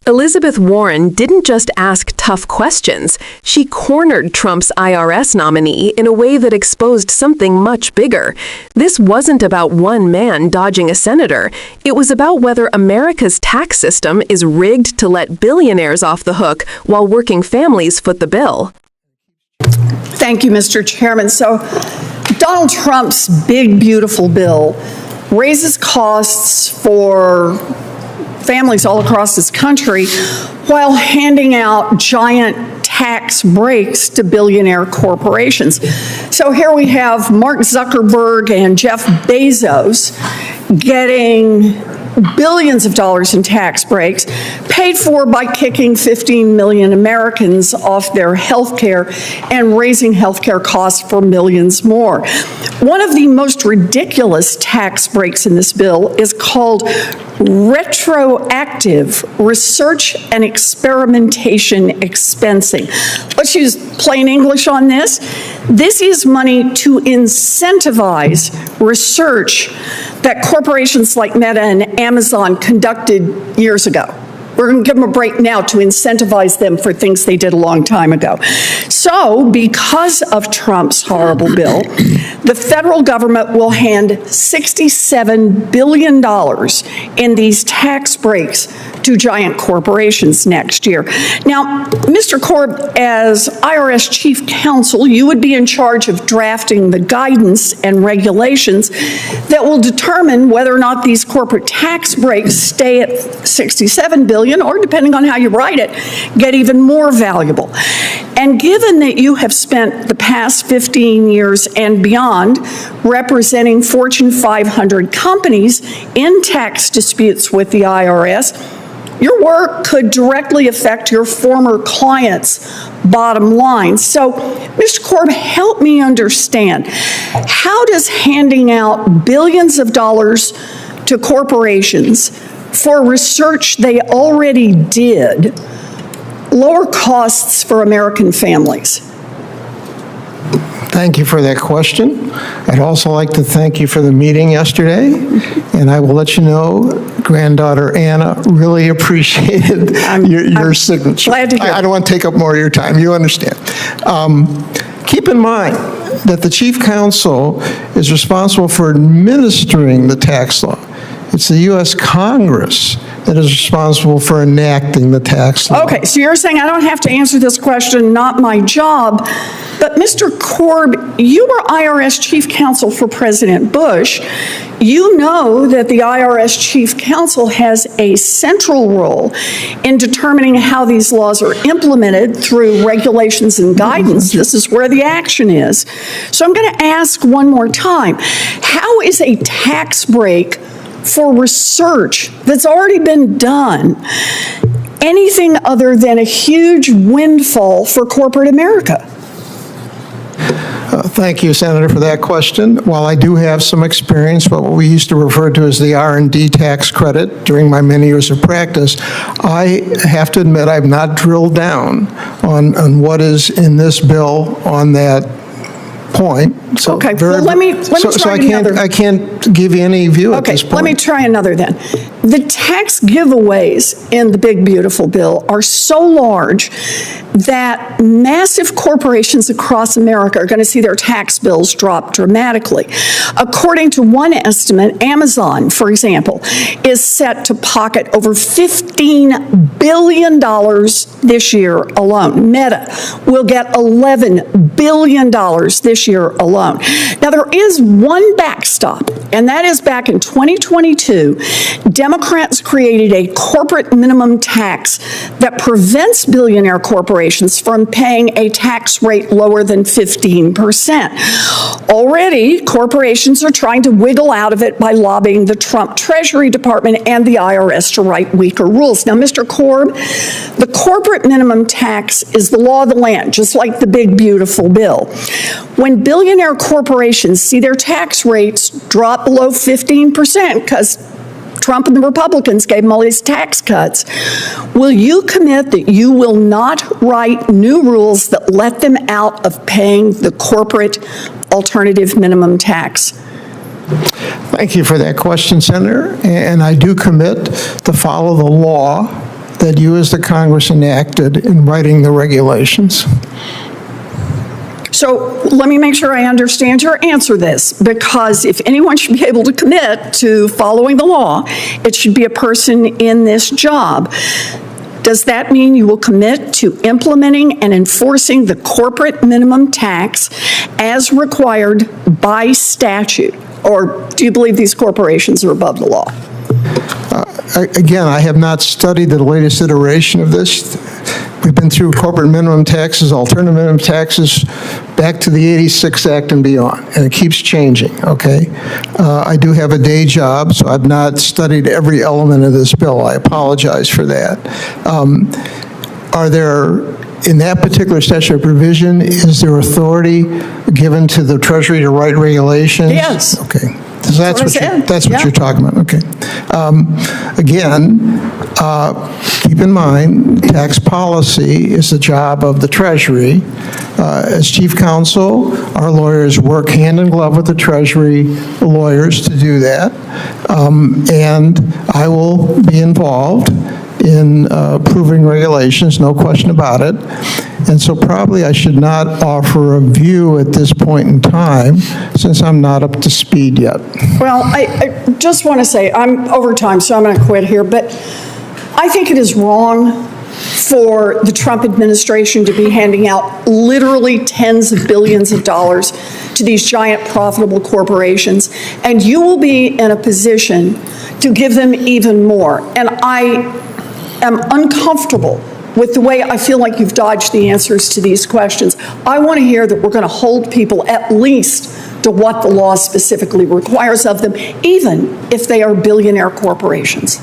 Elizabeth Warren didn't just ask tough questions. She cornered Trump's IRS nominee in a way that exposed something much bigger. This wasn't about one man dodging a senator. It was about whether America's tax system is rigged to let billionaires off the hook while working families foot the bill. Thank you, Mr. Chairman. So, Donald Trump's big, beautiful bill raises costs for families all across this country while handing out giant tax breaks to billionaire corporations. So here we have Mark Zuckerberg and Jeff Bezos getting billions of dollars in tax breaks, paid for by kicking 15 million Americans off their health care and raising health care costs for millions more. One of the most ridiculous tax breaks in this bill is called retroactive research and experimentation expensing. Let's use plain English on this. This is money to incentivize research that corporations like Meta and Amazon conducted years ago. We're going to give them a break now to incentivize them for things they did a long time ago. So, because of Trump's horrible bill, the federal government will hand $67 billion in these tax breaks to giant corporations next year. Now, Mr. Korb, as IRS Chief Counsel, you would be in charge of drafting the guidance and regulations that will determine whether or not these corporate tax breaks stay at $67 billion, or depending on how you write it, get even more valuable. And given that you have spent the past 15 years and beyond representing Fortune 500 companies in tax disputes with the IRS, your work could directly affect your former clients' bottom line. So, Mr. Korb, help me understand. How does handing out billions of dollars to corporations for research they already did lower costs for American families? Thank you for that question. I'd also like to thank you for the meeting yesterday, and I will let you know, granddaughter Anna really appreciated your signature. Glad to hear. I don't want to take up more of your time. You understand. Keep in mind that the Chief Counsel is responsible for administering the tax law. It's the U.S. Congress that is responsible for enacting the tax law. Okay, so you're saying I don't have to answer this question, not my job. But Mr. Korb, you were IRS Chief Counsel for President Bush. You know that the IRS Chief Counsel has a central role in determining how these laws are implemented through regulations and guidance. This is where the action is. So I'm going to ask one more time, how is a tax break for research that's already been done anything other than a huge windfall for corporate America? Thank you, Senator, for that question. While I do have some experience with what we used to refer to as the R&D tax credit during my many years of practice, I have to admit I've not drilled down on what is in this bill on that point. So okay, well, let me try another. I can't give you any view at this point. Let me try another then. The tax giveaways in the big, beautiful bill are so large that massive corporations across America are going to see their tax bills drop dramatically. According to one estimate, Amazon, for example, is set to pocket over $15 billion this year alone. Meta will get $11 billion this year alone. Now, there is one backstop, and that is back in 2022, Democrats created a corporate minimum tax that prevents billionaire corporations from paying a tax rate lower than 15%. Already, corporations are trying to wiggle out of it by lobbying the Trump Treasury Department and the IRS to write weaker rules. Now, Mr. Korb, the corporate minimum tax is the law of the land, just like the big, beautiful bill. When billionaire corporations see their tax rates drop below 15%, because Trump and the Republicans gave them all these tax cuts, will you commit that you will not write new rules that let them out of paying the corporate alternative minimum tax? Thank you for that question, Senator. And I do commit to follow the law that you as the Congress enacted in writing the regulations? So let me make sure I understand your answer to this, because if anyone should be able to commit to following the law, it should be a person in this job. Does that mean you will commit to implementing and enforcing the corporate minimum tax as required by statute? Or do you believe these corporations are above the law? Again, I have not studied the latest iteration of this. We've been through corporate minimum taxes, alternative minimum taxes, back to the 86 Act and beyond, and it keeps changing, okay? I do have a day job, so I've not studied every element of this bill. I apologize for that. Are there, in that particular statutory provision, is there authority given to the Treasury to write regulations? Yes. Okay. So that's what Yeah. you're talking about, okay. Again, keep in mind, tax policy is the job of the Treasury. As chief counsel, our lawyers work hand in glove with the Treasury lawyers to do that. And I will be involved in approving regulations, no question about it. And so probably I should not offer a view at this point in time, since I'm not up to speed yet. Well, I just want to say, I'm over time, so I'm going to quit here, but I think it is wrong for the Trump administration to be handing out literally tens of billions of dollars to these giant profitable corporations, and you will be in a position to give them even more. And I am uncomfortable with the way I feel like you've dodged the answers to these questions. I want to hear that we're going to hold people at least to what the law specifically requires of them, even if they are billionaire corporations.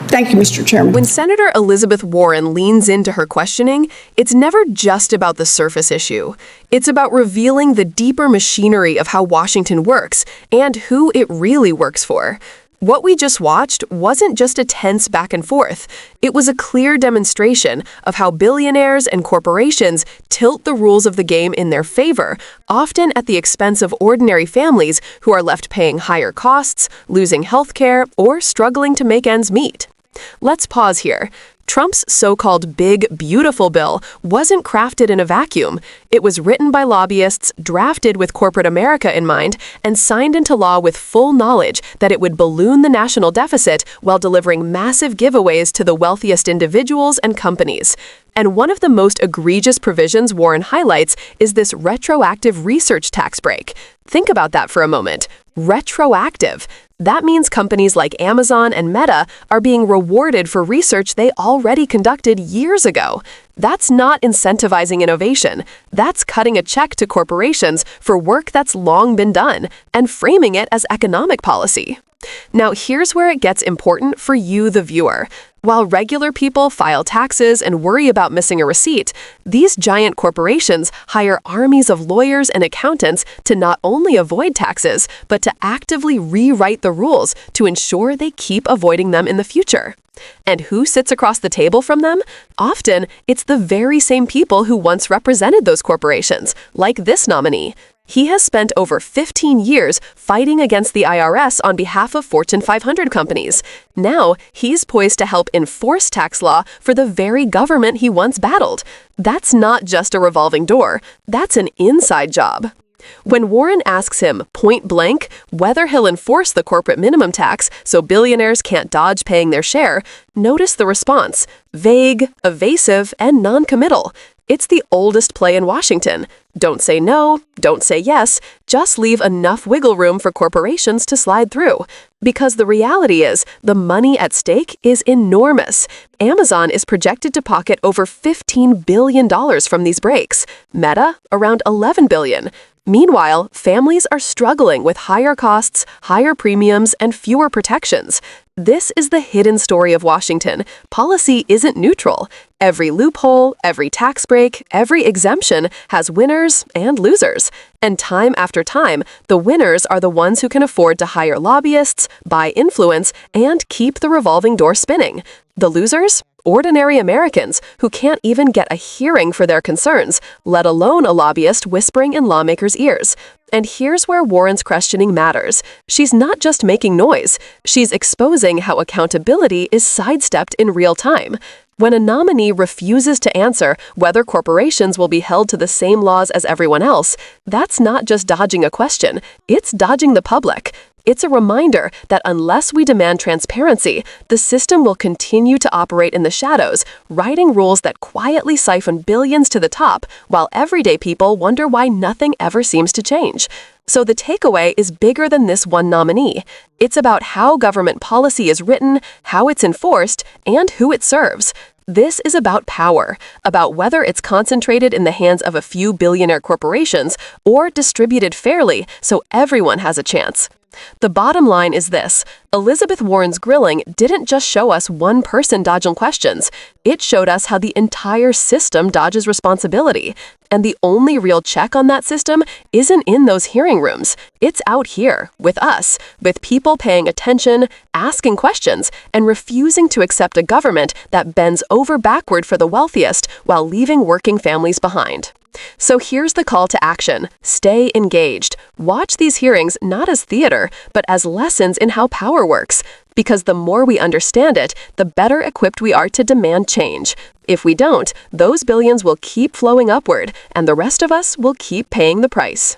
Thank you, Mr. Chairman. When Senator Elizabeth Warren leans into her questioning, it's never just about the surface issue. It's about revealing the deeper machinery of how Washington works and who it really works for. What we just watched wasn't just a tense back and forth. It was a clear demonstration of how billionaires and corporations tilt the rules of the game in their favor, often at the expense of ordinary families who are left paying higher costs, losing health care, or struggling to make ends meet. Let's pause here. Trump's so-called Big Beautiful Bill wasn't crafted in a vacuum. It was written by lobbyists, drafted with corporate America in mind, and signed into law with full knowledge that it would balloon the national deficit while delivering massive giveaways to the wealthiest individuals and companies. And one of the most egregious provisions Warren highlights is this retroactive research tax break. Think about that for a moment. Retroactive. That means companies like Amazon and Meta are being rewarded for research they already conducted years ago. That's not incentivizing innovation. That's cutting a check to corporations for work that's long been done and framing it as economic policy. Now, here's where it gets important for you, the viewer. While regular people file taxes and worry about missing a receipt, these giant corporations hire armies of lawyers and accountants to not only avoid taxes, but to actively rewrite the rules to ensure they keep avoiding them in the future. And who sits across the table from them? Often, it's the very same people who once represented those corporations, like this nominee. He has spent over 15 years fighting against the IRS on behalf of Fortune 500 companies. Now, he's poised to help enforce tax law for the very government he once battled. That's not just a revolving door. That's an inside job. When Warren asks him, point blank, whether he'll enforce the corporate minimum tax so billionaires can't dodge paying their share, notice the response: vague, evasive, and non-committal. It's the oldest play in Washington. Don't say no, don't say yes, just leave enough wiggle room for corporations to slide through. Because the reality is, the money at stake is enormous. Amazon is projected to pocket over $15 billion from these breaks. Meta, around $11 billion. Meanwhile, families are struggling with higher costs, higher premiums, and fewer protections. This is the hidden story of Washington. Policy isn't neutral. Every loophole, every tax break, every exemption has winners and losers. And time after time, the winners are the ones who can afford to hire lobbyists, buy influence, and keep the revolving door spinning. The losers? Ordinary Americans who can't even get a hearing for their concerns, let alone a lobbyist whispering in lawmakers' ears. And here's where Warren's questioning matters. She's not just making noise, she's exposing how accountability is sidestepped in real time. When a nominee refuses to answer whether corporations will be held to the same laws as everyone else, that's not just dodging a question, it's dodging the public. It's a reminder that unless we demand transparency, the system will continue to operate in the shadows, writing rules that quietly siphon billions to the top, while everyday people wonder why nothing ever seems to change. So the takeaway is bigger than this one nominee. It's about how government policy is written, how it's enforced, and who it serves. This is about power, about whether it's concentrated in the hands of a few billionaire corporations or distributed fairly so everyone has a chance. The bottom line is this: Elizabeth Warren's grilling didn't just show us one person dodging questions. It showed us how the entire system dodges responsibility. And the only real check on that system isn't in those hearing rooms. It's out here, with us, with people paying attention, asking questions, and refusing to accept a government that bends over backward for the wealthiest while leaving working families behind. So here's the call to action. Stay engaged. Watch these hearings not as theater, but as lessons in how power works. Because the more we understand it, the better equipped we are to demand change. If we don't, those billions will keep flowing upward, and the rest of us will keep paying the price.